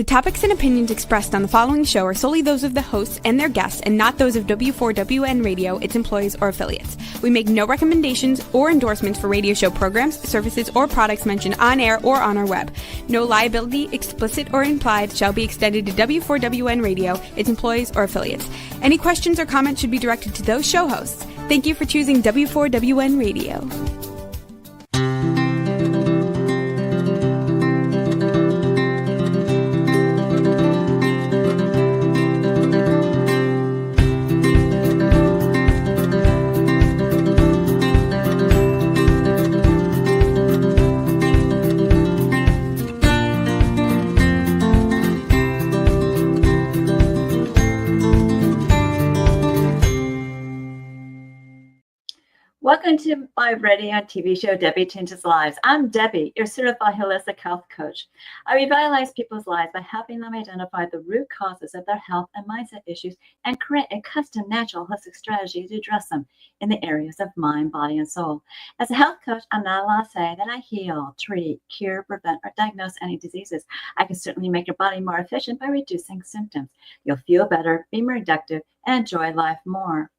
topics and opinions expressed on the following show are solely those of the hosts and their guests and not those of W4WN Radio, its employees, or affiliates. We make no recommendations or endorsements for radio show programs, services, or products mentioned on air or on our web. No liability, explicit or implied, shall be extended to W4WN Radio, its employees, or affiliates. Any questions or comments should be directed to those show hosts. Thank you for choosing W4WN Radio. Welcome to my radio and TV show, Debi Changes Lives. I'm Debi, your certified holistic health coach. I revitalize people's lives by helping them identify the root causes of their health and mindset issues and create a custom natural holistic strategy to address them in the areas of mind, body, and soul. As a health coach, I'm not allowed to say that I heal, treat, cure, prevent, or diagnose any diseases. I can certainly make your body more efficient by reducing symptoms. You'll feel better, be more productive, and enjoy life more.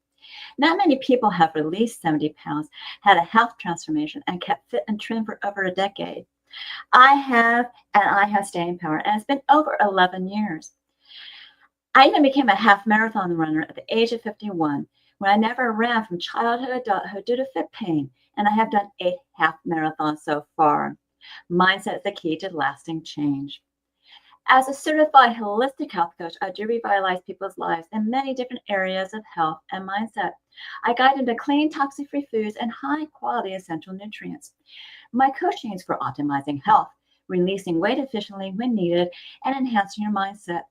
Not many people have released 70 pounds, had a health transformation, and kept fit and trim for over a decade. I have, and I have staying power, and it's been over 11 years. I even became a half marathon runner at the age of 51, when I never ran from childhood to adulthood due to foot pain, and I have done 8 half marathons so far. Mindset is the key to lasting change. As a certified holistic health coach, I do revitalize people's lives in many different areas of health and mindset. I guide them to clean, toxic-free foods and high-quality essential nutrients. My coaching is for optimizing health, releasing weight efficiently when needed, and enhancing your mindset.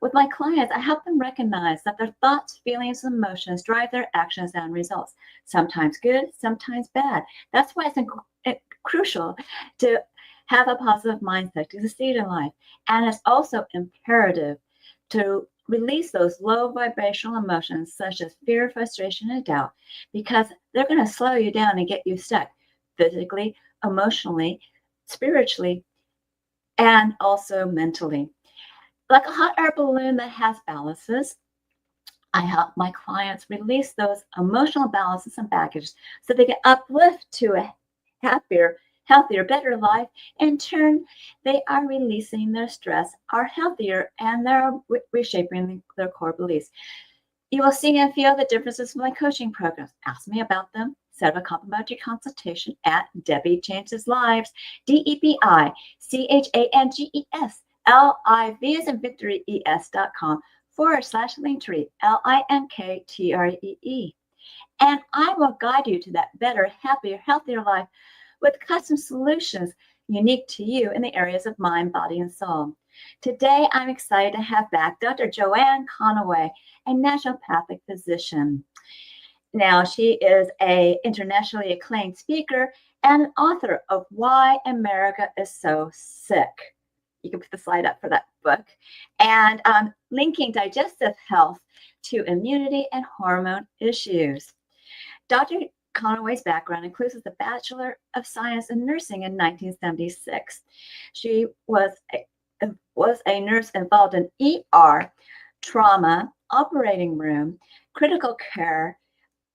With my clients, I help them recognize that their thoughts, feelings, and emotions drive their actions and results, sometimes good, sometimes bad. That's why it's crucial to have a positive mindset to succeed in life. And it's also imperative to release those low vibrational emotions such as fear, frustration, and doubt, because they're going to slow you down and get you stuck physically, emotionally, spiritually, and also mentally. Like a hot air balloon that has balances, I help my clients release those emotional balances and baggage so they can uplift to a happier, healthier, better life. In turn, they are releasing their stress, are healthier, and they're reshaping their core beliefs. You will see and feel the differences in my coaching programs. Ask me about them. Set up a complimentary consultation at Debi Changes Lives, DEBICHANGESLIVES, as in Victory, ES.com/Linktree, LINKTREE. And I will guide you to that better, happier, healthier life with custom solutions unique to you in the areas of mind, body, and soul. Today, I'm excited to have back Dr. Joanne Conaway, a naturopathic physician. Now, she is an internationally acclaimed speaker and an author of Why America is So Sick. You can put the slide up for that book. And linking digestive health to immunity and hormone issues. Dr. Conaway's background includes the Bachelor of Science in Nursing in 1976. She was a nurse involved in ER, trauma, operating room, critical care,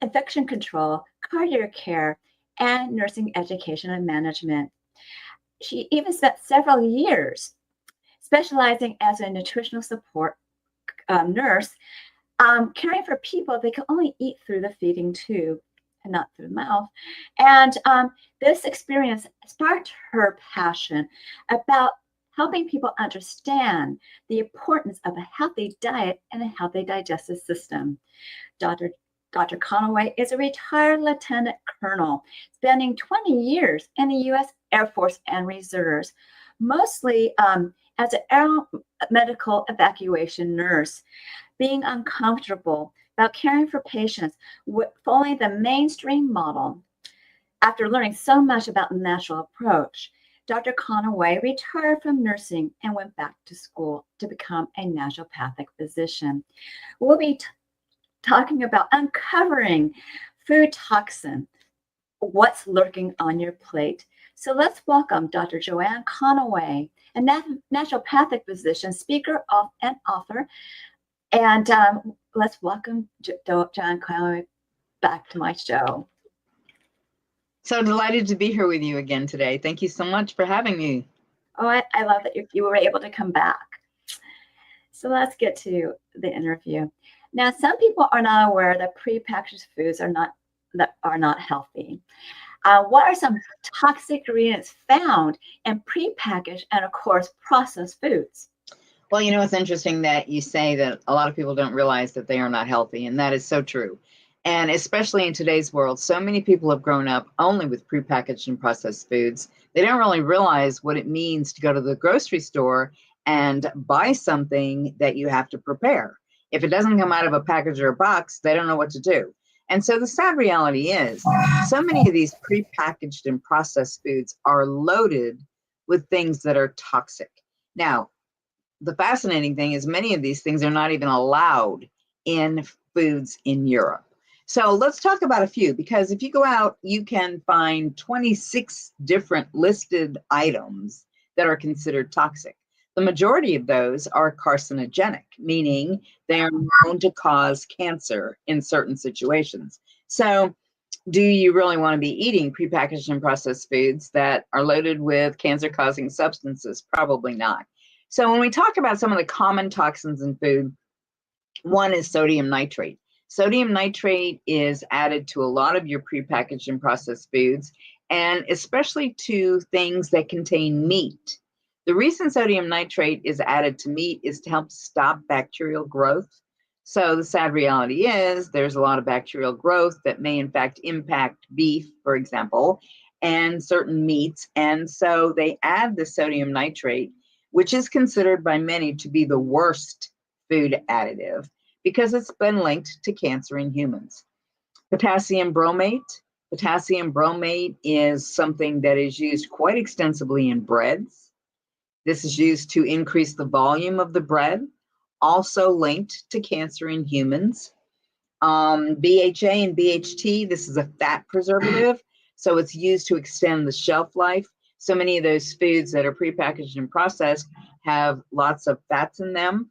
infection control, cardiac care, and nursing education and management. She even spent several years specializing as a nutritional support nurse, caring for people they could only eat through the feeding tube and not through the mouth. And this experience sparked her passion about helping people understand the importance of a healthy diet and a healthy digestive system. Dr. Conaway is a retired lieutenant colonel, spending 20 years in the U.S. Air Force and Reserves, mostly as an aeromedical evacuation nurse, being uncomfortable about caring for patients following the mainstream model. After learning so much about the natural approach, Dr. Conaway retired from nursing and went back to school to become a naturopathic physician. We'll be talking about uncovering food toxin, what's lurking on your plate, So let's welcome Dr. Joanne Conaway, a naturopathic physician, speaker, and author. And let's welcome Joanne Conaway back to my show. So delighted to be here with you again today. Thank you so much for having me. Oh, I love that you were able to come back. So let's get to the interview. Now, some people are not aware that prepackaged foods are not healthy. What are some toxic ingredients found in prepackaged and, of course, processed foods? Well, you know, it's interesting that you say that a lot of people don't realize that they are not healthy, and that is so true. And especially in today's world, so many people have grown up only with prepackaged and processed foods. They don't really realize what it means to go to the grocery store and buy something that you have to prepare. If it doesn't come out of a package or a box, they don't know what to do. And so the sad reality is, so many of these prepackaged and processed foods are loaded with things that are toxic. Now, the fascinating thing is many of these things are not even allowed in foods in Europe. So let's talk about a few, because if you go out, you can find 26 different listed items that are considered toxic. The majority of those are carcinogenic, meaning they are known to cause cancer in certain situations. So do you really want to be eating prepackaged and processed foods that are loaded with cancer-causing substances? Probably not. So when we talk about some of the common toxins in food, one is sodium nitrate. Sodium nitrate is added to a lot of your prepackaged and processed foods, and especially to things that contain meat. The reason sodium nitrate is added to meat is to help stop bacterial growth. So the sad reality is there's a lot of bacterial growth that may in fact impact beef, for example, and certain meats. And so they add the sodium nitrate, which is considered by many to be the worst food additive because it's been linked to cancer in humans. Potassium bromate. Potassium bromate is something that is used quite extensively in breads. This is used to increase the volume of the bread, also linked to cancer in humans. BHA and BHT, this is a fat preservative, so it's used to extend the shelf life. So many of those foods that are prepackaged and processed have lots of fats in them.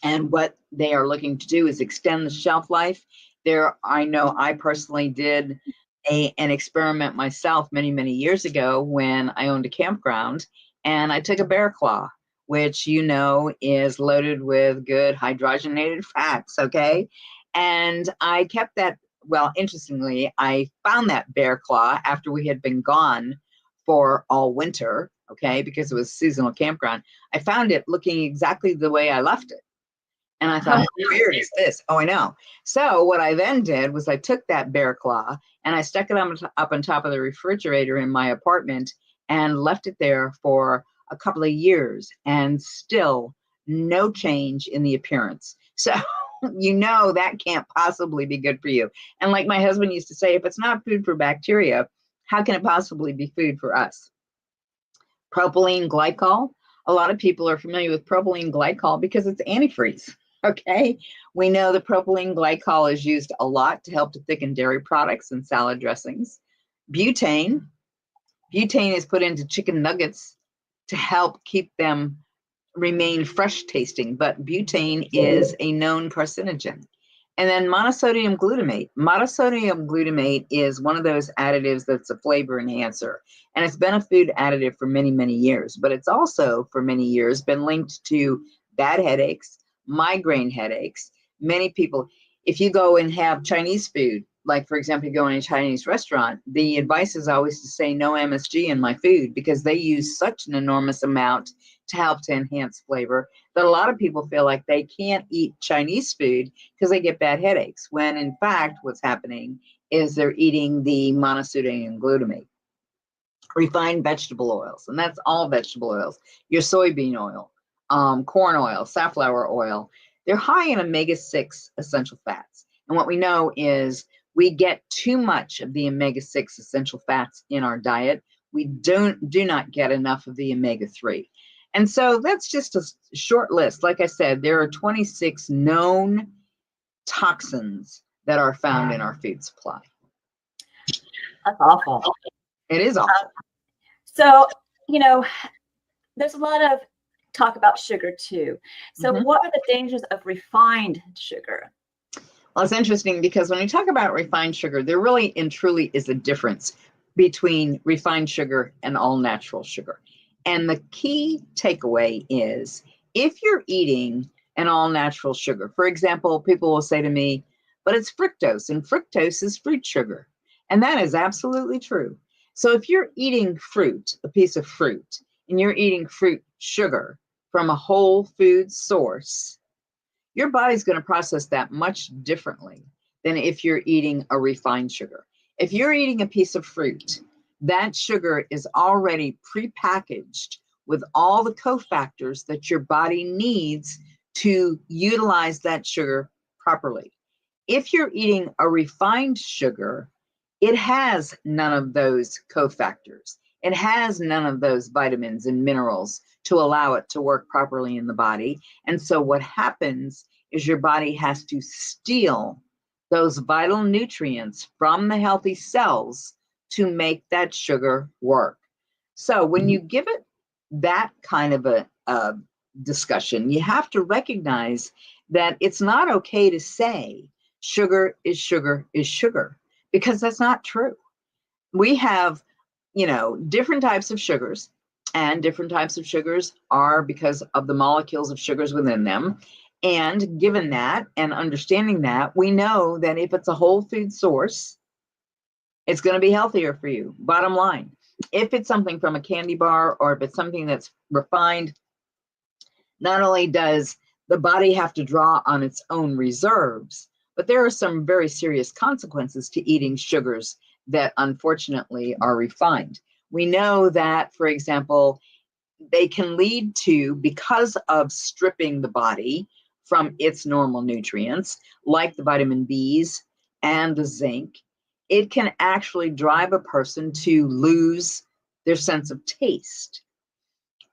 And what they are looking to do is extend the shelf life. I know I personally did an experiment myself many, many years ago when I owned a campground, and I took a bear claw, which you know is loaded with good hydrogenated fats, okay? And I kept that, well, interestingly, I found that bear claw after we had been gone for all winter, okay, because it was a seasonal campground. I found it looking exactly the way I left it. And I thought, how weird is this? Oh, I know. So what I then did was I took that bear claw and I stuck it up on top of the refrigerator in my apartment and left it there for a couple of years, and still no change in the appearance. So you know that can't possibly be good for you. And like my husband used to say, if it's not food for bacteria, how can it possibly be food for us? Propylene glycol. A lot of people are familiar with propylene glycol because it's antifreeze. Okay, we know the propylene glycol is used a lot to help to thicken dairy products and salad dressings. Butane. Butane is put into chicken nuggets to help keep them remain fresh tasting, but butane is a known carcinogen. And then monosodium glutamate. Monosodium glutamate is one of those additives that's a flavor enhancer. And it's been a food additive for many, many years, but it's also for many years been linked to bad headaches, migraine headaches. Many people, if you go and have Chinese food, like for example, you go in a Chinese restaurant, the advice is always to say no MSG in my food because they use such an enormous amount to help to enhance flavor that a lot of people feel like they can't eat Chinese food because they get bad headaches, when in fact what's happening is they're eating the monosodium glutamate. Refined vegetable oils, and that's all vegetable oils, your soybean oil, corn oil, safflower oil, they're high in omega-6 essential fats. And what we know is we get too much of the omega-6 essential fats in our diet. We do not get enough of the omega-3. And so that's just a short list. Like I said, there are 26 known toxins that are found in our food supply. That's awful. It is awful. So, you know, there's a lot of talk about sugar too. So Mhm. what are the dangers of refined sugar? Well, it's interesting because when we talk about refined sugar, there really and truly is a difference between refined sugar and all natural sugar. And the key takeaway is if you're eating an all natural sugar, for example, people will say to me, but it's fructose, and fructose is fruit sugar. And that is absolutely true. So if you're eating fruit, a piece of fruit, and you're eating fruit sugar from a whole food source, your body's going to process that much differently than if you're eating a refined sugar. If you're eating a piece of fruit, that sugar is already prepackaged with all the cofactors that your body needs to utilize that sugar properly. If you're eating a refined sugar, it has none of those cofactors. It has none of those vitamins and minerals to allow it to work properly in the body. And so what happens is your body has to steal those vital nutrients from the healthy cells to make that sugar work. So when you give it that kind of a discussion, you have to recognize that it's not okay to say sugar is sugar is sugar, because that's not true. We have, different types of sugars, and different types of sugars are because of the molecules of sugars within them. And given that and understanding that, we know that if it's a whole food source, it's going to be healthier for you. Bottom line, if it's something from a candy bar or if it's something that's refined, not only does the body have to draw on its own reserves, but there are some very serious consequences to eating sugars that unfortunately are refined. We know that, for example, they can lead to, because of stripping the body from its normal nutrients, like the vitamin Bs and the zinc, it can actually drive a person to lose their sense of taste,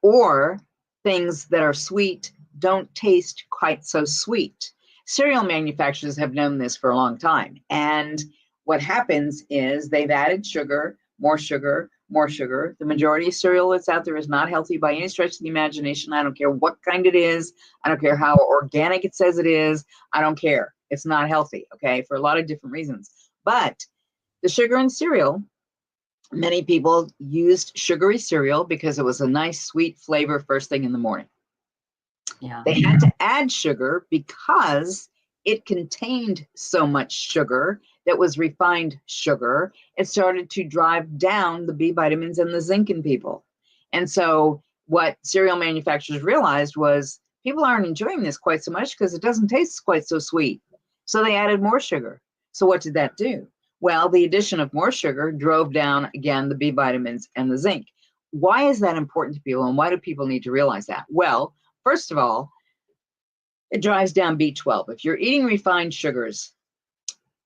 or things that are sweet don't taste quite so sweet. Cereal manufacturers have known this for a long time. And what happens is they've added sugar, more sugar, more sugar. The majority of cereal that's out there is not healthy by any stretch of the imagination. I don't care what kind it is. I don't care how organic it says it is. I don't care. It's not healthy, okay, for a lot of different reasons. But the sugar in cereal, many people used sugary cereal because it was a nice sweet flavor first thing in the morning. Yeah. They had to add sugar because it contained so much sugar that was refined sugar. It started to drive down the B vitamins and the zinc in people. And so what cereal manufacturers realized was people aren't enjoying this quite so much because it doesn't taste quite so sweet. So they added more sugar. So what did that do? Well, the addition of more sugar drove down, again, the B vitamins and the zinc. Why is that important to people, and why do people need to realize that? Well, first of all, it drives down B12. If you're eating refined sugars,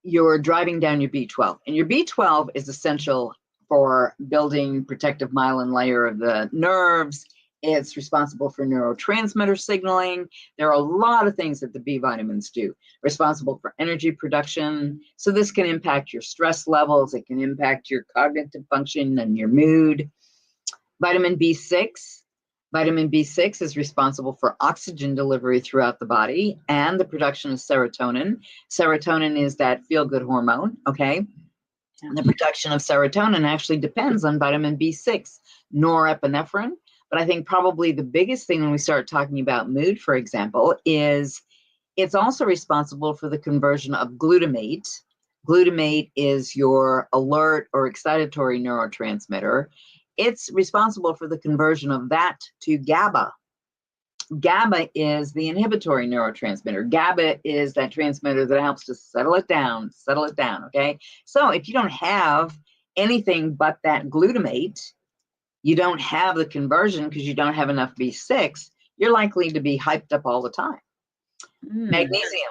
you're driving down your B12. And your B12 is essential for building protective myelin layer of the nerves. It's responsible for neurotransmitter signaling. There are a lot of things that the B vitamins do, responsible for energy production. So this can impact your stress levels. It can impact your cognitive function and your mood. Vitamin B6. Vitamin B6 is responsible for oxygen delivery throughout the body and the production of serotonin. Serotonin is that feel-good hormone, okay? And the production of serotonin actually depends on vitamin B6, norepinephrine. But I think probably the biggest thing when we start talking about mood, for example, is it's also responsible for the conversion of glutamate. Glutamate is your alert or excitatory neurotransmitter. It's responsible for the conversion of that to GABA. GABA is the inhibitory neurotransmitter. GABA is that transmitter that helps to settle it down, okay? So if you don't have anything but that glutamate, you don't have the conversion because you don't have enough B6, you're likely to be hyped up all the time. Magnesium.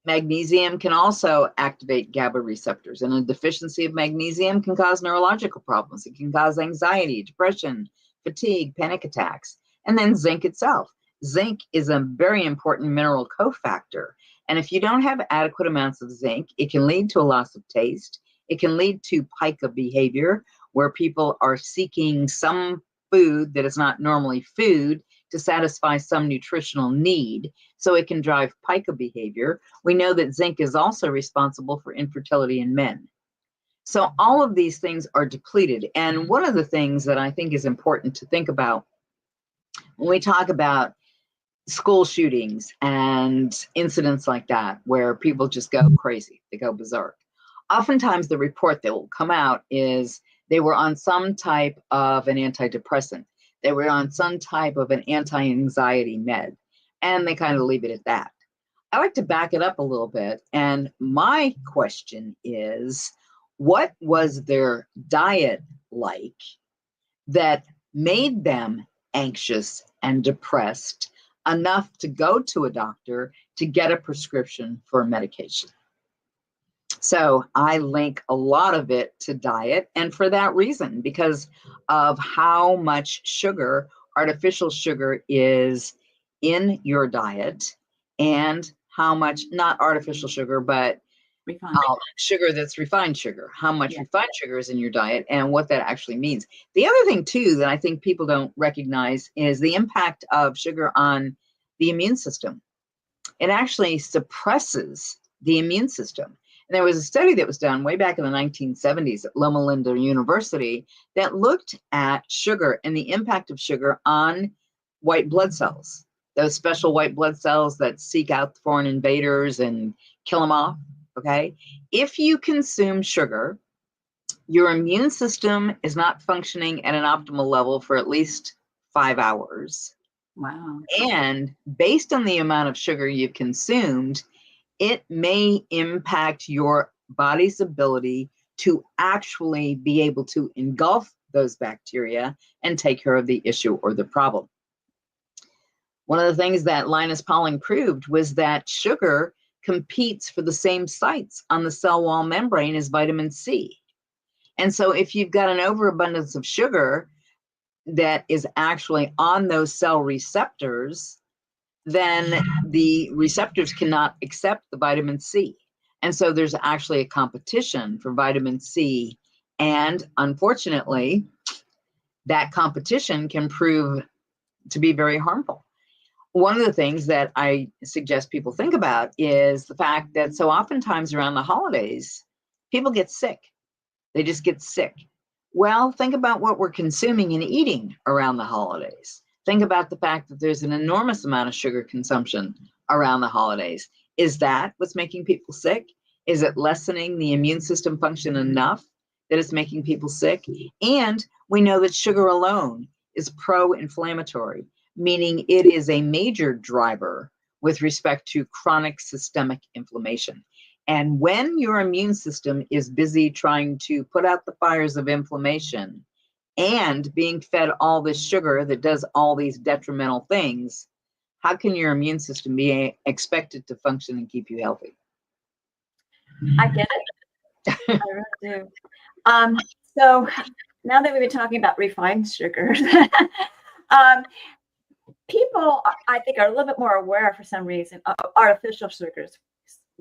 Magnesium can also activate GABA receptors, and a deficiency of magnesium can cause neurological problems. It can cause anxiety, depression, fatigue, panic attacks. And then zinc itself. Zinc is a very important mineral cofactor. And if you don't have adequate amounts of zinc, it can lead to a loss of taste. It can lead to pica behavior, where people are seeking some food that is not normally food to satisfy some nutritional need, so it can drive pica behavior. We know that zinc is also responsible for infertility in men. So all of these things are depleted. And one of the things that I think is important to think about when we talk about school shootings and incidents like that, where people just go crazy, they go berserk. Oftentimes the report that will come out is they were on some type of an antidepressant. They were on some type of an anti-anxiety med, and they kind of leave it at that. I like to back it up a little bit. And my question is, what was their diet like that made them anxious and depressed enough to go to a doctor to get a prescription for medication? So I link a lot of it to diet, and for that reason, because of how much sugar, artificial sugar, is in your diet, and how much, not artificial sugar, but Refined. Sugar that's refined sugar, how much refined sugar is in your diet and what that actually means. The other thing too that I think people don't recognize is the impact of sugar on the immune system. It actually suppresses the immune system. And there was a study that was done way back in the 1970s at Loma Linda University that looked at sugar and the impact of sugar on white blood cells, those special white blood cells that seek out foreign invaders and kill them off. Okay, if you consume sugar, your immune system is not functioning at an optimal level for at least 5 hours. Wow. And based on the amount of sugar you've consumed, it may impact your body's ability to actually be able to engulf those bacteria and take care of the issue or the problem. One of the things that Linus Pauling proved was that sugar competes for the same sites on the cell wall membrane as vitamin C. And so if you've got an overabundance of sugar that is actually on those cell receptors, then the receptors cannot accept the vitamin C. And so there's actually a competition for vitamin C. And unfortunately, that competition can prove to be very harmful. One of the things that I suggest people think about is the fact that so oftentimes around the holidays, people get sick. They just get sick. Well, think about what we're consuming and eating around the holidays. Think about the fact that there's an enormous amount of sugar consumption around the holidays. Is that what's making people sick? Is it lessening the immune system function enough that it's making people sick? And we know that sugar alone is pro-inflammatory, meaning it is a major driver with respect to chronic systemic inflammation. And when your immune system is busy trying to put out the fires of inflammation and being fed all this sugar that does all these detrimental things, how can your immune system be expected to function and keep you healthy? I get it. I really do. So now that we've been talking about refined sugars, people, I think, are a little bit more aware for some reason of artificial sugars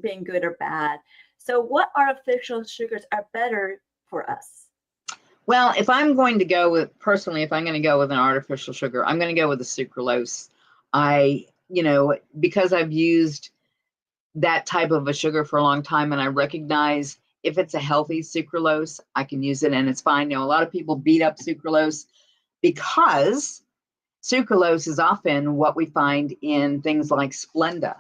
being good or bad. So what artificial sugars are better for us? Well, if I'm going to go with, personally, if I'm going to go with an artificial sugar, I'm going to go with the sucralose. Because I've used that type of a sugar for a long time, and I recognize if it's a healthy sucralose, I can use it and it's fine. Now, a lot of people beat up sucralose because sucralose is often what we find in things like Splenda.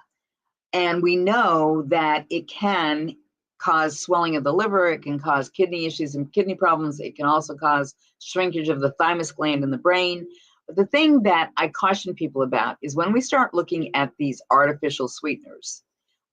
And we know that it can cause swelling of the liver, it can cause kidney issues and kidney problems, it can also cause shrinkage of the thymus gland in the brain. But the thing that I caution people about is when we start looking at these artificial sweeteners,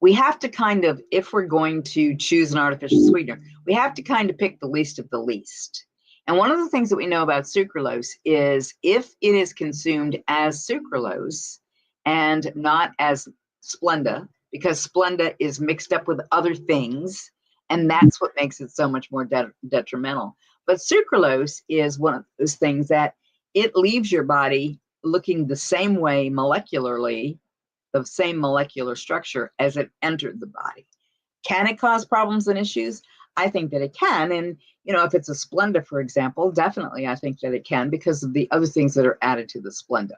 we have to kind of, if we're going to choose an artificial sweetener, we have to kind of pick the least of the least. And one of the things that we know about sucralose is if it is consumed as sucralose and not as Splenda, because Splenda is mixed up with other things, and that's what makes it so much more detrimental. But sucralose is one of those things that it leaves your body looking the same way molecularly, the same molecular structure as it entered the body. Can it cause problems and issues? I think that it can. And, if it's a Splenda, for example, definitely I think that it can because of the other things that are added to the Splenda.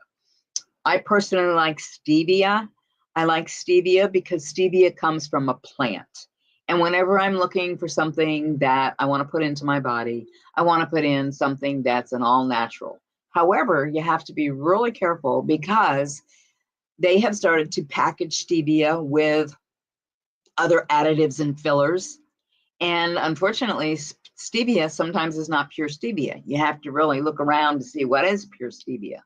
I personally like stevia. I like stevia because stevia comes from a plant. And whenever I'm looking for something that I want to put into my body, I want to put in something that's an all natural. However, you have to be really careful because they have started to package stevia with other additives and fillers. And unfortunately, stevia sometimes is not pure stevia. You have to really look around to see what is pure stevia.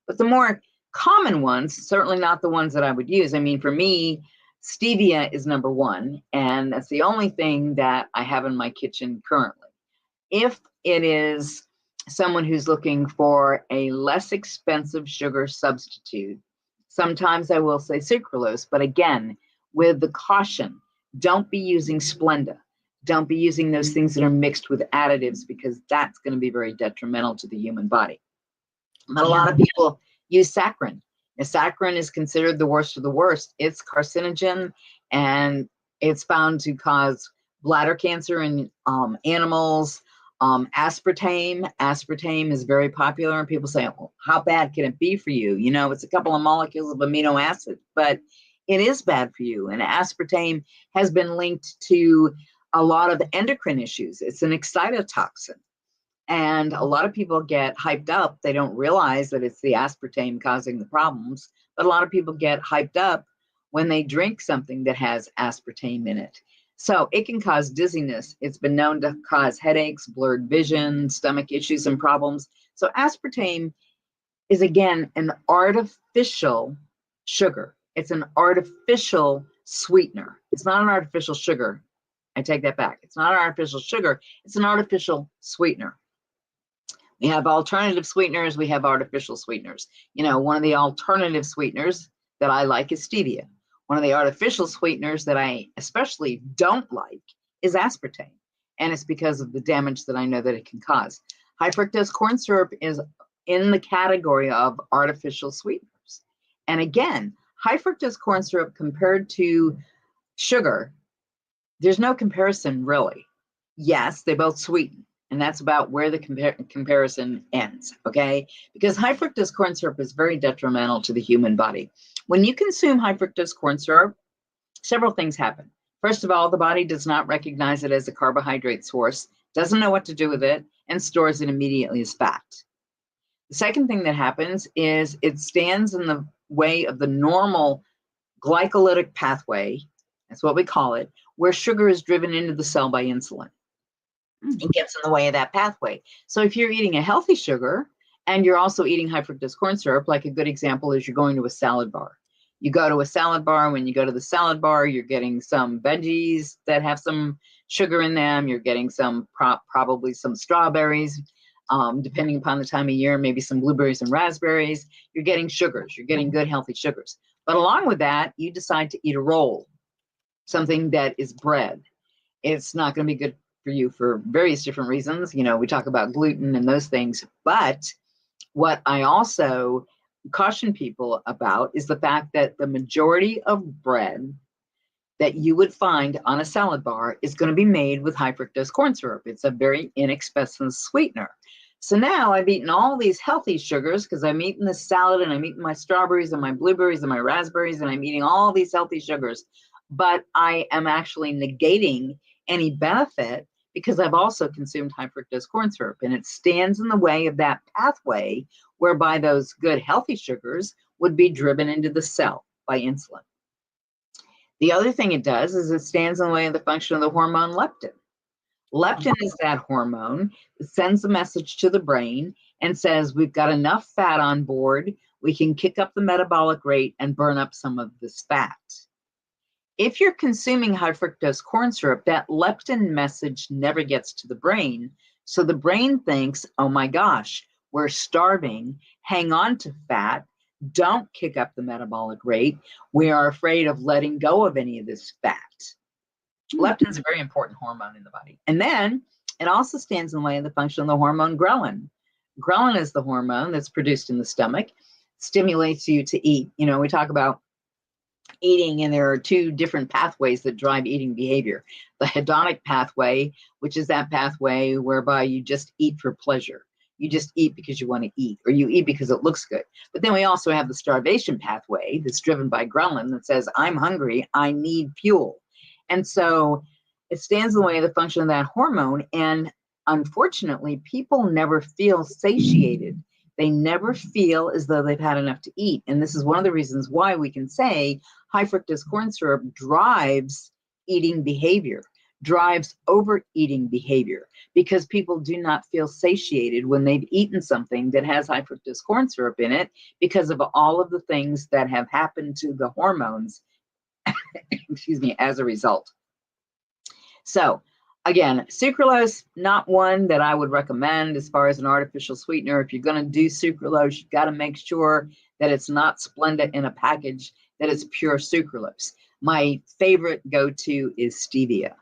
But the more common ones, certainly not the ones that I would use. I mean, for me, stevia is number one, and that's the only thing that I have in my kitchen currently. If it is someone who's looking for a less expensive sugar substitute, sometimes I will say sucralose, but again, with the caution, don't be using Splenda. Don't be using those things that are mixed with additives because that's going to be very detrimental to the human body. But a lot of people use saccharin. And saccharin is considered the worst of the worst. It's carcinogen, and it's found to cause bladder cancer in animals. Aspartame is very popular, and people say, well, how bad can it be for you? It's a couple of molecules of amino acid, but it is bad for you. And aspartame has been linked to a lot of endocrine issues. It's an excitotoxin. And a lot of people get hyped up. They don't realize that it's the aspartame causing the problems. But a lot of people get hyped up when they drink something that has aspartame in it. So it can cause dizziness. It's been known to cause headaches, blurred vision, stomach issues and problems. So aspartame is, again, an artificial sugar. It's an artificial sweetener. It's not an artificial sugar. I take that back. It's not an artificial sugar. It's an artificial sweetener. We have alternative sweeteners. We have artificial sweeteners. One of the alternative sweeteners that I like is stevia. One of the artificial sweeteners that I especially don't like is aspartame. And it's because of the damage that I know that it can cause. High fructose corn syrup is in the category of artificial sweeteners. And again, high fructose corn syrup compared to sugar, there's no comparison really. Yes, they both sweeten. And that's about where the comparison ends, okay? Because high fructose corn syrup is very detrimental to the human body. When you consume high fructose corn syrup, several things happen. First of all, the body does not recognize it as a carbohydrate source, doesn't know what to do with it, and stores it immediately as fat. The second thing that happens is it stands in the way of the normal glycolytic pathway, that's what we call it, where sugar is driven into the cell by insulin. It gets in the way of that pathway. So if you're eating a healthy sugar and you're also eating high fructose corn syrup, like a good example is you're going to a salad bar. You go to a salad bar. When you go to the salad bar, you're getting some veggies that have some sugar in them. You're getting some probably some strawberries, depending upon the time of year, maybe some blueberries and raspberries. You're getting sugars. You're getting good, healthy sugars. But along with that, you decide to eat a roll, something that is bread. It's not going to be good for you for various different reasons. We talk about gluten and those things. But what I also caution people about is the fact that the majority of bread that you would find on a salad bar is going to be made with high fructose corn syrup. It's a very inexpensive sweetener. So now I've eaten all these healthy sugars because I'm eating the salad and I'm eating my strawberries and my blueberries and my raspberries and I'm eating all these healthy sugars. But I am actually negating any benefit because I've also consumed high fructose corn syrup, and it stands in the way of that pathway whereby those good healthy sugars would be driven into the cell by insulin. The other thing it does is it stands in the way of the function of the hormone leptin. Leptin is that hormone that sends a message to the brain and says, we've got enough fat on board, we can kick up the metabolic rate and burn up some of this fat. If you're consuming high fructose corn syrup, that leptin message never gets to the brain. So the brain thinks, oh my gosh, we're starving, hang on to fat, don't kick up the metabolic rate. We are afraid of letting go of any of this fat. Leptin is a very important hormone in the body. And then it also stands in the way of the function of the hormone ghrelin. Ghrelin is the hormone that's produced in the stomach, stimulates you to eat. We talk about eating, and there are two different pathways that drive eating behavior. The hedonic pathway, which is that pathway whereby you just eat for pleasure. You just eat because you want to eat, or you eat because it looks good. But then we also have the starvation pathway that's driven by ghrelin that says, I'm hungry, I need fuel. And so it stands in the way of the function of that hormone. And unfortunately, people never feel satiated. They never feel as though they've had enough to eat. And this is one of the reasons why we can say high fructose corn syrup drives eating behavior, drives overeating behavior, because people do not feel satiated when they've eaten something that has high fructose corn syrup in it, because of all of the things that have happened to the hormones, excuse me, as a result. So again, sucralose, not one that I would recommend as far as an artificial sweetener. If you're going to do sucralose, you've got to make sure that it's not Splenda in a package, that it's pure sucralose. My favorite go-to is stevia.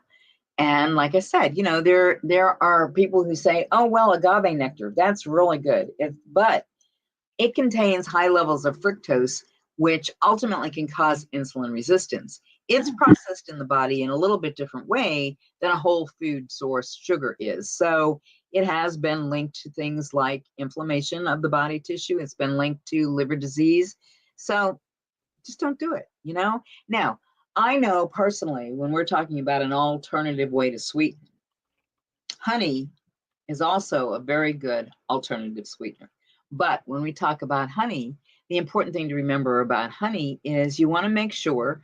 And like I said, there are people who say, oh, well, agave nectar, that's really good. But it contains high levels of fructose, which ultimately can cause insulin resistance. It's processed in the body in a little bit different way than a whole food source sugar is. So it has been linked to things like inflammation of the body tissue. It's been linked to liver disease. So just don't do it, Now, I know personally, when we're talking about an alternative way to sweeten, honey is also a very good alternative sweetener. But when we talk about honey, the important thing to remember about honey is you want to make sure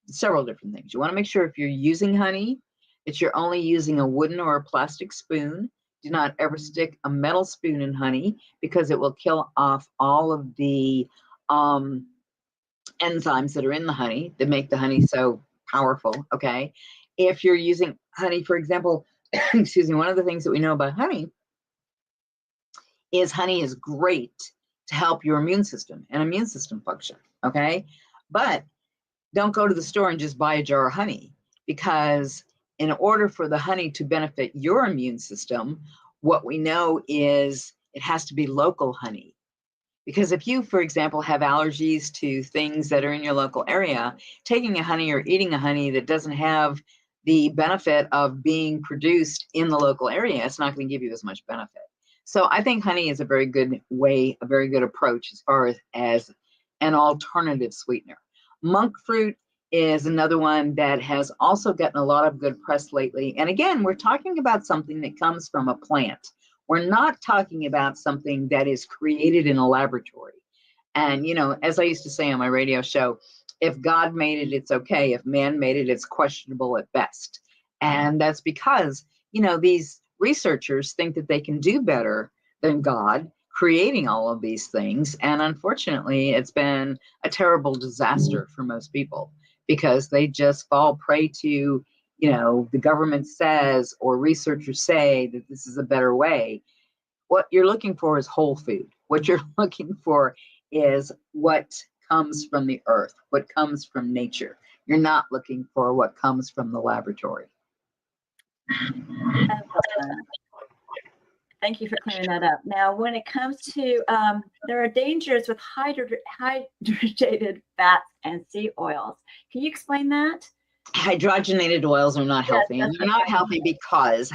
several different things. You want to make sure if you're using honey, that you're only using a wooden or a plastic spoon. Do not ever stick a metal spoon in honey, because it will kill off all of the enzymes that are in the honey that make the honey so powerful. Okay. If you're using honey, for example, excuse me, one of the things that we know about honey is great to help your immune system and immune system function. Okay. But don't go to the store and just buy a jar of honey, because in order for the honey to benefit your immune system, what we know is it has to be local honey. Because if you, for example, have allergies to things that are in your local area, taking a honey or eating a honey that doesn't have the benefit of being produced in the local area, it's not going to give you as much benefit. So I think honey is a very good way, a very good approach as far as an alternative sweetener. Monk fruit is another one that has also gotten a lot of good press lately. And again, we're talking about something that comes from a plant. We're not talking about something that is created in a laboratory. And, as I used to say on my radio show, if God made it, it's okay. If man made it, it's questionable at best. And that's because, these researchers think that they can do better than God creating all of these things. And unfortunately, it's been a terrible disaster for most people, because they just fall prey to, the government says or researchers say that this is a better way. What you're looking for is whole food. What you're looking for is what comes from the earth, what comes from nature. You're not looking for what comes from the laboratory. Thank you for clearing that up. Now, when it comes to, there are dangers with hydrogenated fats and seed oils. Can you explain that? Hydrogenated oils are not healthy. Yes, and they're not healthy because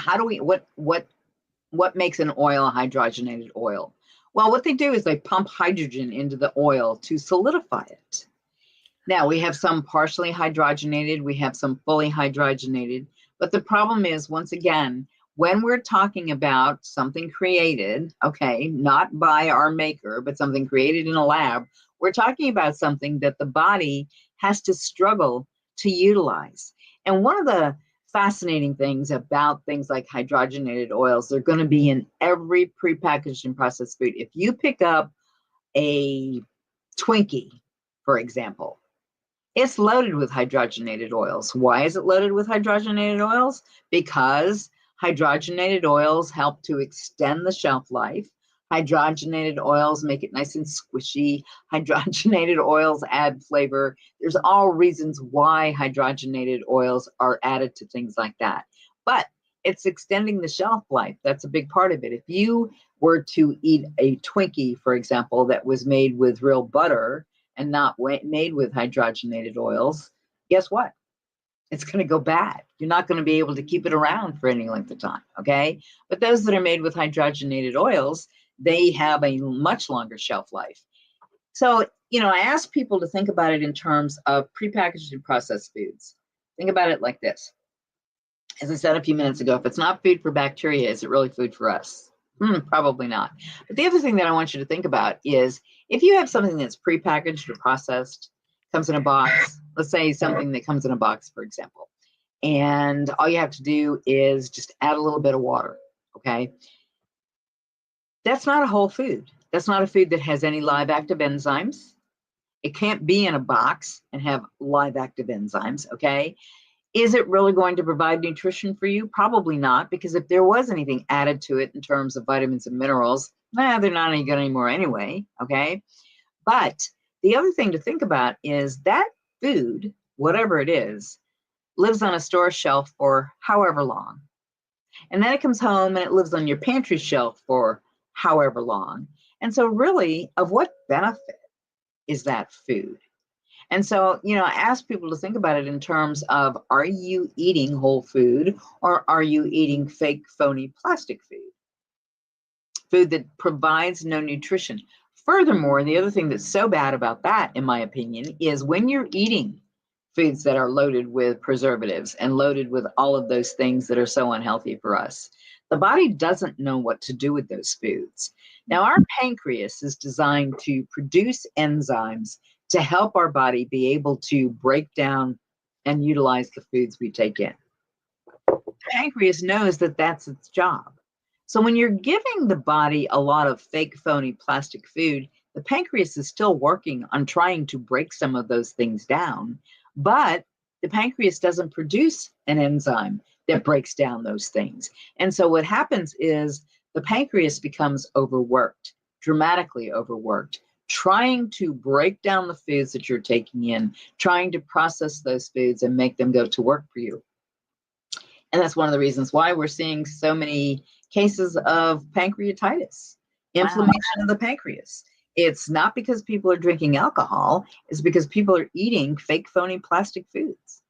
what makes an oil a hydrogenated oil? Well, what they do is they pump hydrogen into the oil to solidify it. Now, we have some partially hydrogenated, we have some fully hydrogenated, but the problem is, once again, when we're talking about something created, okay, not by our maker, but something created in a lab, we're talking about something that the body has to struggle to utilize. And one of the fascinating things about things like hydrogenated oils, they're going to be in every prepackaged and processed food. If you pick up a Twinkie, for example, it's loaded with hydrogenated oils. Why is it loaded with hydrogenated oils? Because hydrogenated oils help to extend the shelf life. Hydrogenated oils make it nice and squishy. Hydrogenated oils add flavor. There's all reasons why hydrogenated oils are added to things like that. But it's extending the shelf life. That's a big part of it. If you were to eat a Twinkie, for example, that was made with real butter, and not made with hydrogenated oils, guess what? It's going to go bad. You're not going to be able to keep it around for any length of time, okay? But those that are made with hydrogenated oils, they have a much longer shelf life. So, I ask people to think about it in terms of prepackaged and processed foods. Think about it like this. As I said a few minutes ago, if it's not food for bacteria, is it really food for us? Probably not. But the other thing that I want you to think about is if you have something that's prepackaged or processed, comes in a box, let's say something that comes in a box, for example, and all you have to do is just add a little bit of water, okay? That's not a whole food. That's not a food that has any live active enzymes. It can't be in a box and have live active enzymes, okay? Is it really going to provide nutrition for you? Probably not, because if there was anything added to it in terms of vitamins and minerals, they're not any good anymore anyway, okay? But the other thing to think about is that food, whatever it is, lives on a store shelf for however long. And then it comes home and it lives on your pantry shelf for however long. And so really, of what benefit is that food? And so, I ask people to think about it in terms of, are you eating whole food or are you eating fake, phony plastic food? Food that provides no nutrition. Furthermore, the other thing that's so bad about that, in my opinion, is when you're eating foods that are loaded with preservatives and loaded with all of those things that are so unhealthy for us, the body doesn't know what to do with those foods. Now, our pancreas is designed to produce enzymes to help our body be able to break down and utilize the foods we take in. The pancreas knows that that's its job. So when you're giving the body a lot of fake, phony plastic food, the pancreas is still working on trying to break some of those things down, but the pancreas doesn't produce an enzyme that breaks down those things. And so what happens is the pancreas becomes overworked, dramatically overworked, trying to break down the foods that you're taking in, trying to process those foods and make them go to work for you. And that's one of the reasons why we're seeing so many cases of pancreatitis, inflammation of the pancreas. It's not because people are drinking alcohol, it's because people are eating fake, phony plastic foods.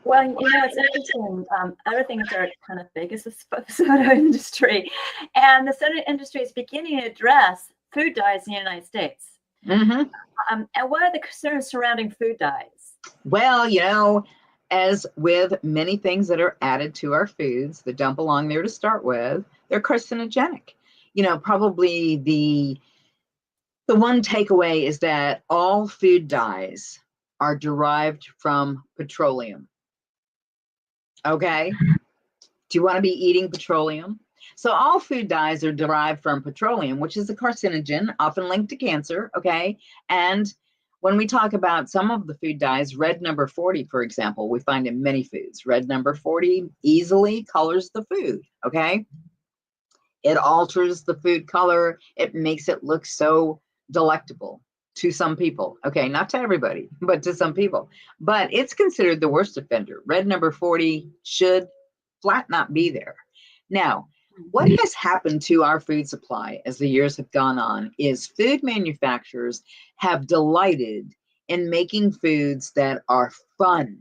Well, it's interesting. Other things that are kind of big is the soda industry. And the soda industry is beginning to address food dyes in the United States. Mm-hmm. And what are the concerns surrounding food dyes? Well, as with many things that are added to our foods that don't belong there to start with, they're carcinogenic. Probably the one takeaway is that all food dyes are derived from petroleum. Okay? Do you want to be eating petroleum? So all food dyes are derived from petroleum, which is a carcinogen, often linked to cancer, okay? And when we talk about some of the food dyes, red number 40, for example, we find in many foods. Red number 40 easily colors the food, okay? It alters the food color. It makes it look so delectable to some people. Okay, not to everybody, but to some people. But it's considered the worst offender. Red number 40 should flat not be there. Now, what has happened to our food supply as the years have gone on is food manufacturers have delighted in making foods that are fun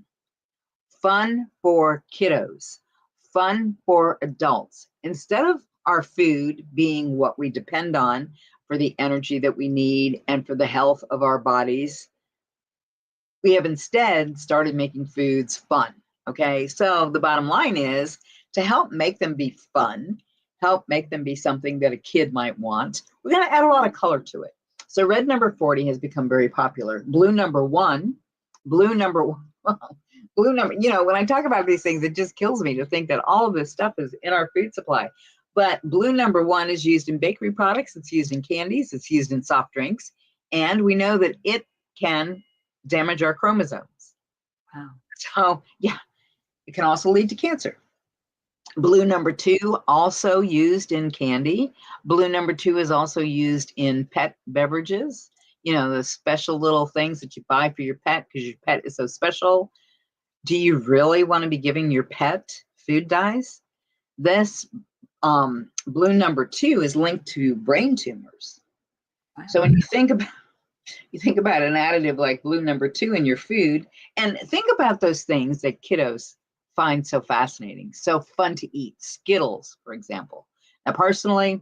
for kiddos, fun for adults. Instead of our food being what we depend on for the energy that we need and for the health of our bodies, we have instead started making foods fun. Okay, so the bottom line is to help make them be fun, help make them be something that a kid might want, we're going to add a lot of color to it. So red number 40 has become very popular. Blue number 1, when I talk about these things, it just kills me to think that all of this stuff is in our food supply. But blue number 1 is used in bakery products, it's used in candies, it's used in soft drinks, and we know that it can damage our chromosomes. Wow. So, yeah, it can also lead to cancer. Blue number 2, also used in candy. Blue number 2 is also used in pet beverages. The special little things that you buy for your pet because your pet is so special. Do you really want to be giving your pet food dyes? This blue number 2 is linked to brain tumors. So when you think about an additive like blue number 2 in your food, and think about those things that kiddos find so fascinating, so fun to eat. Skittles, for example. Now, personally,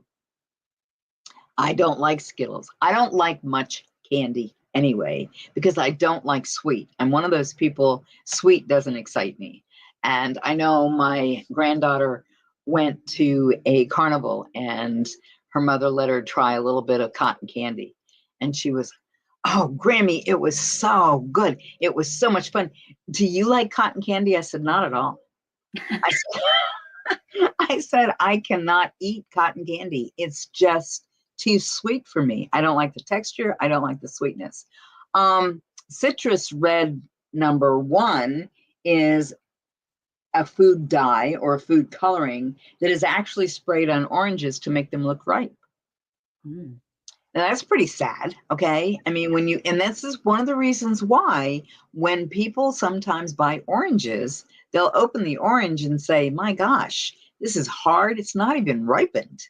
I don't like Skittles. I don't like much candy anyway, because I don't like sweet. I'm one of those people, sweet doesn't excite me. And I know my granddaughter went to a carnival and her mother let her try a little bit of cotton candy. And she was, oh, Grammy, it was so good. It was so much fun. Do you like cotton candy? I said, not at all. I said, I cannot eat cotton candy. It's just too sweet for me. I don't like the texture. I don't like the sweetness. Citrus red number 1 is a food dye or a food coloring that is actually sprayed on oranges to make them look ripe. Now that's pretty sad, okay? I mean, and this is one of the reasons why when people sometimes buy oranges, they'll open the orange and say, my gosh, this is hard. It's not even ripened.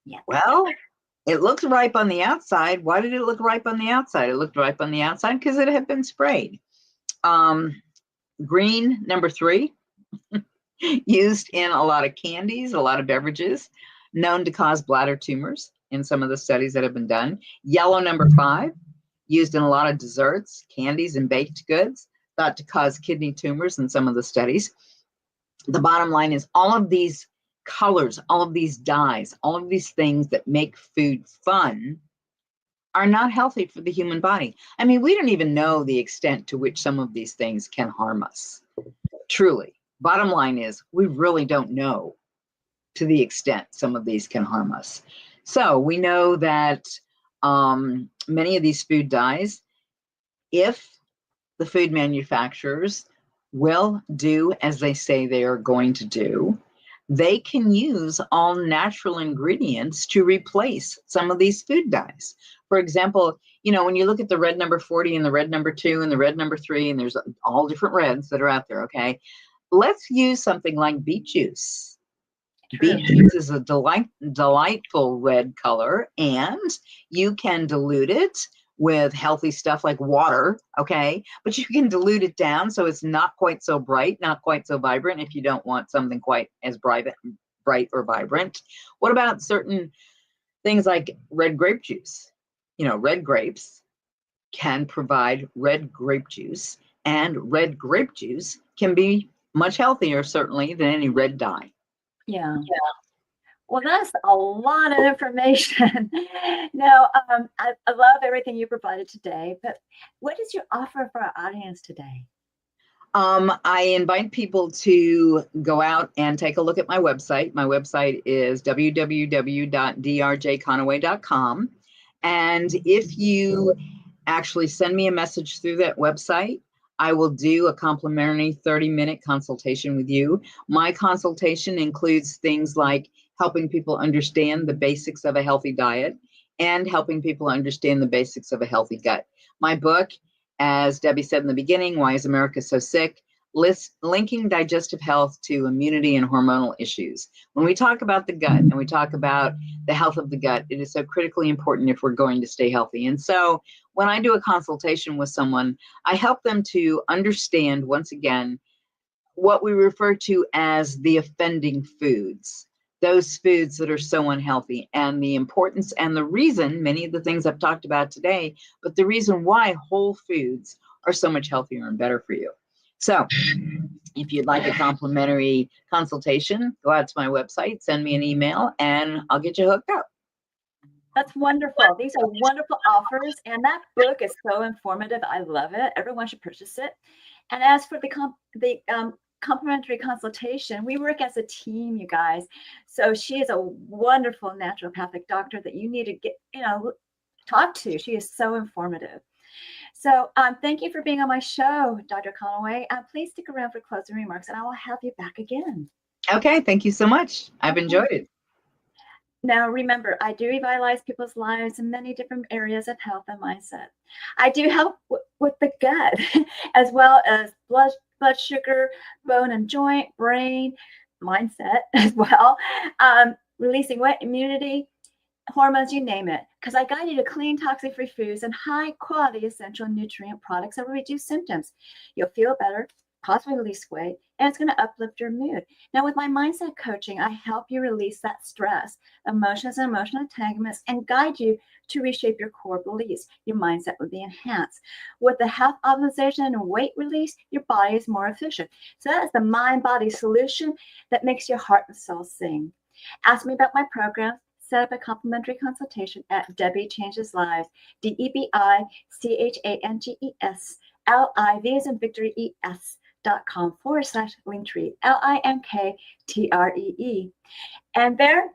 Yeah. Well, it looked ripe on the outside. Why did it look ripe on the outside? It looked ripe on the outside because it had been sprayed. Green number 3, used in a lot of candies, a lot of beverages, known to cause bladder tumors in some of the studies that have been done. Yellow number 5, used in a lot of desserts, candies, and baked goods, thought to cause kidney tumors in some of the studies. The bottom line is all of these colors, all of these dyes, all of these things that make food fun are not healthy for the human body. I mean, we don't even know the extent to which some of these things can harm us. Truly. Bottom line is, we really don't know to the extent some of these can harm us. So we know that many of these food dyes, if the food manufacturers will do as they say they are going to do, they can use all natural ingredients to replace some of these food dyes. For example, when you look at the red number 40 and the red number 2 and the red number 3, and there's all different reds that are out there, okay? Let's use something like beet juice. True. Beet juice is a delightful red color, and you can dilute it with healthy stuff like water, okay? But you can dilute it down so it's not quite so bright, not quite so vibrant if you don't want something quite as bright or vibrant. What about certain things like red grape juice? Red grapes can provide red grape juice, and red grape juice can be much healthier, certainly, than any red dye. Yeah. Well, that's a lot of information. Now, I love everything you provided today, but what is your offer for our audience today? I invite people to go out and take a look at my website. My website is www.drjconaway.com. And if you actually send me a message through that website, I will do a complimentary 30-minute consultation with you. My consultation includes things like helping people understand the basics of a healthy diet and helping people understand the basics of a healthy gut. My book, as Debbie said in the beginning, Why is America So Sick?, linking digestive health to immunity and hormonal issues. When we talk about the gut and we talk about the health of the gut, it is so critically important if we're going to stay healthy. And so when I do a consultation with someone, I help them to understand, once again, what we refer to as the offending foods, those foods that are so unhealthy, and the importance and the reason, many of the things I've talked about today, but the reason why whole foods are so much healthier and better for you. So if you'd like a complimentary consultation, go out to my website, send me an email, and I'll get you hooked up. That's wonderful. These are wonderful offers, and that book is so informative. I love it. Everyone should purchase it. And as for the complimentary consultation, we work as a team, you guys. So she is a wonderful naturopathic doctor that you need to talk to. She is so informative. So thank you for being on my show, Dr. Conaway. Please stick around for closing remarks, and I will have you back again. Okay, thank you so much. I've enjoyed it. Now, remember, I do revitalize people's lives in many different areas of health and mindset. I do help with the gut, as well as blood sugar, bone and joint, brain, mindset as well, releasing wet immunity, hormones, you name it, because I guide you to clean, toxic-free foods and high-quality essential nutrient products that will reduce symptoms. You'll feel better, possibly release weight, and it's going to uplift your mood. Now, with my mindset coaching, I help you release that stress, emotions, and emotional entanglements, and guide you to reshape your core beliefs. Your mindset will be enhanced. With the health optimization and weight release, your body is more efficient. So that is the mind-body solution that makes your heart and soul sing. Ask me about my program. Set up a complimentary consultation at Debi Changes Lives, DebiChangesLives.com as in Victory ES.com/Linktree, LINKTREE. And there,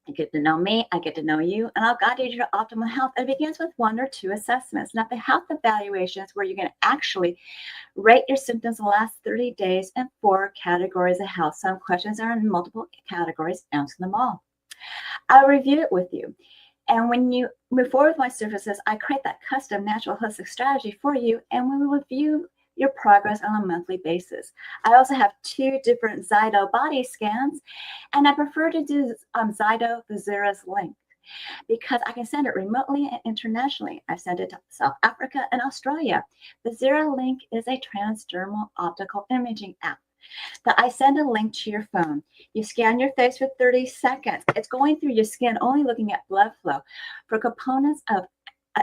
you get to know me, I get to know you, and I'll guide you to optimal health. It begins with 1 or 2 assessments. Now, the health evaluation is where you're going to actually rate your symptoms in the last 30 days in 4 categories of health. Some questions are in multiple categories, answer them all. I'll review it with you. And when you move forward with my services, I create that custom natural holistic strategy for you, and we will review your progress on a monthly basis. I also have 2 different Zydo body scans, and I prefer to do Zydo the Zera's link because I can send it remotely and internationally. I've sent it to South Africa and Australia. The Zera link is a transdermal optical imaging app that I send a link to your phone. You scan your face for 30 seconds. It's going through your skin, only looking at blood flow for components of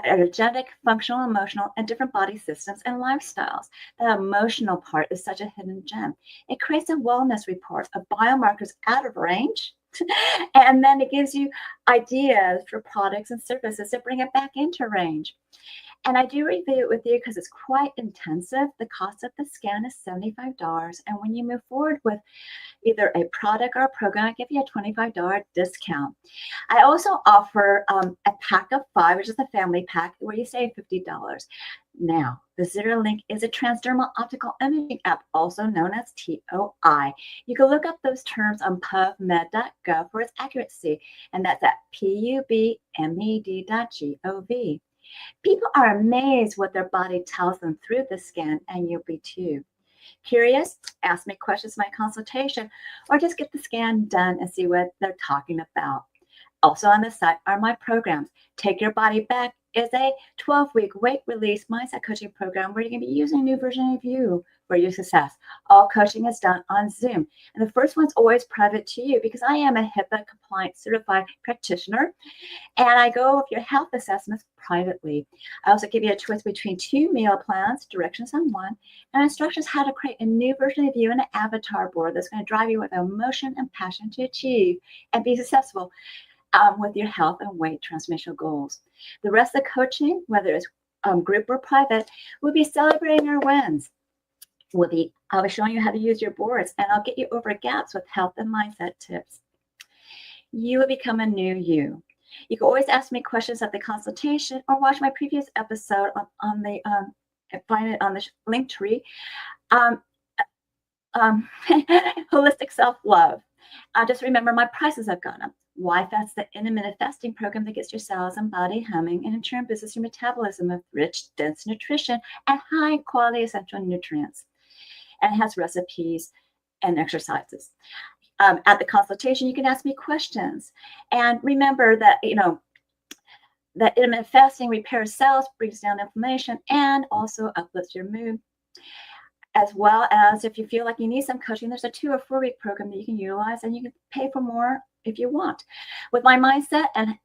energetic, functional, emotional, and different body systems and lifestyles. The emotional part is such a hidden gem. It creates a wellness report of biomarkers out of range, and then it gives you ideas for products and services that bring it back into range. And I do review it with you because it's quite intensive. The cost of the scan is $75. And when you move forward with either a product or a program, I give you a $25 discount. I also offer a pack of 5, which is a family pack, where you save $50. Now, the Zera Link is a transdermal optical imaging app, also known as TOI. You can look up those terms on pubmed.gov for its accuracy, and that's at pubmed.gov. People are amazed what their body tells them through the scan, and you'll be too. Curious? Ask me questions in my consultation, or just get the scan done and see what they're talking about. Also on the site are my programs. Take Your Body Back is a 12-week weight release mindset coaching program where you're going to be using a new version of you for your success. All coaching is done on Zoom. And the first one's always private to you because I am a HIPAA compliant certified practitioner. And I go over your health assessments privately. I also give you a choice between 2 meal plans, directions on one, and instructions how to create a new version of you and an avatar board that's going to drive you with emotion and passion to achieve and be successful with your health and weight transformational goals. The rest of the coaching, whether it's group or private, we'll be celebrating your wins. I'll be showing you how to use your boards, and I'll get you over gaps with health and mindset tips. You will become a new you. You can always ask me questions at the consultation or watch my previous episode on the find it on the link tree. Holistic self-love. Just remember, my prices have gone up. Why? That's the intermittent fasting program that gets your cells and body humming and in turn boosts your metabolism of rich, dense nutrition and high quality essential nutrients. And it has recipes and exercises. At the consultation, you can ask me questions. And remember that, that intermittent fasting repairs cells, brings down inflammation, and also uplifts your mood. As well as if you feel like you need some coaching, there's a 2 or 4 week program that you can utilize, and you can pay for more if you want. With my mindset and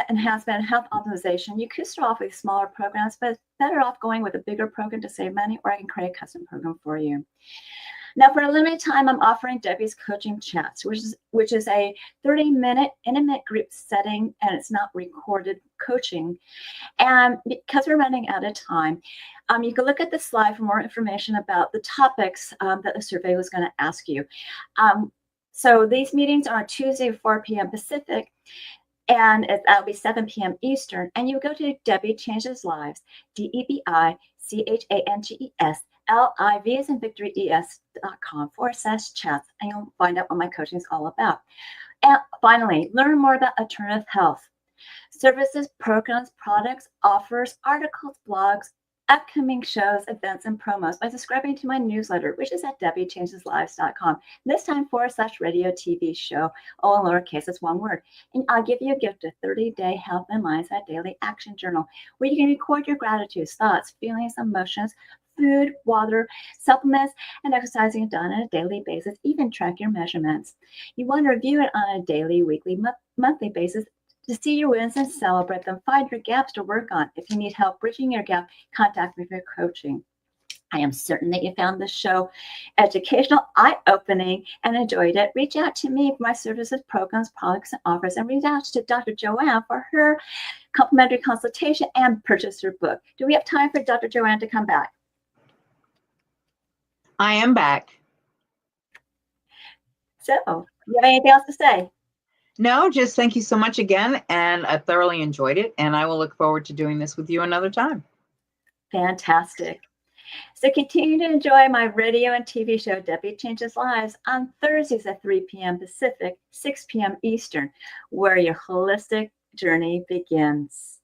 enhancement and health optimization, you could start off with smaller programs, but it's better off going with a bigger program to save money, or I can create a custom program for you. Now, for a limited time, I'm offering Debi's Coaching Chats, which is a 30-minute intimate group setting, and it's not recorded coaching. And because we're running out of time, you can look at the slide for more information about the topics that the survey was going to ask you. So these meetings are on Tuesday, 4 p.m. Pacific, and that'll be 7 p.m. Eastern. And you go to Debi Changes Lives, DebiChangesLives, as in Victory ES.com/chats, and you'll find out what my coaching is all about. And finally, learn more about alternative health services, programs, products, offers, articles, blogs, upcoming shows, events, and promos by subscribing to my newsletter, which is at debbichangeslives.com. This time /radio TV show, all in lowercase, it's one word. And I'll give you a gift, a 30-day health and mindset daily action journal, where you can record your gratitudes, thoughts, feelings, emotions, food, water, supplements, and exercising done on a daily basis, even track your measurements. You want to review it on a daily, weekly, monthly basis to see your wins and celebrate them. Find your gaps to work on. If you need help bridging your gap, contact me for coaching. I am certain that you found this show educational, eye-opening, and enjoyed it. Reach out to me for my services, programs, products, and offers, and reach out to Dr. Joanne for her complimentary consultation and purchase her book. Do we have time for Dr. Joanne to come back? I am back. So, you have anything else to say? No, just thank you so much again. And I thoroughly enjoyed it. And I will look forward to doing this with you another time. Fantastic. So continue to enjoy my radio and TV show, Debi Changes Lives, on Thursdays at 3 p.m. Pacific, 6 p.m. Eastern, where your holistic journey begins.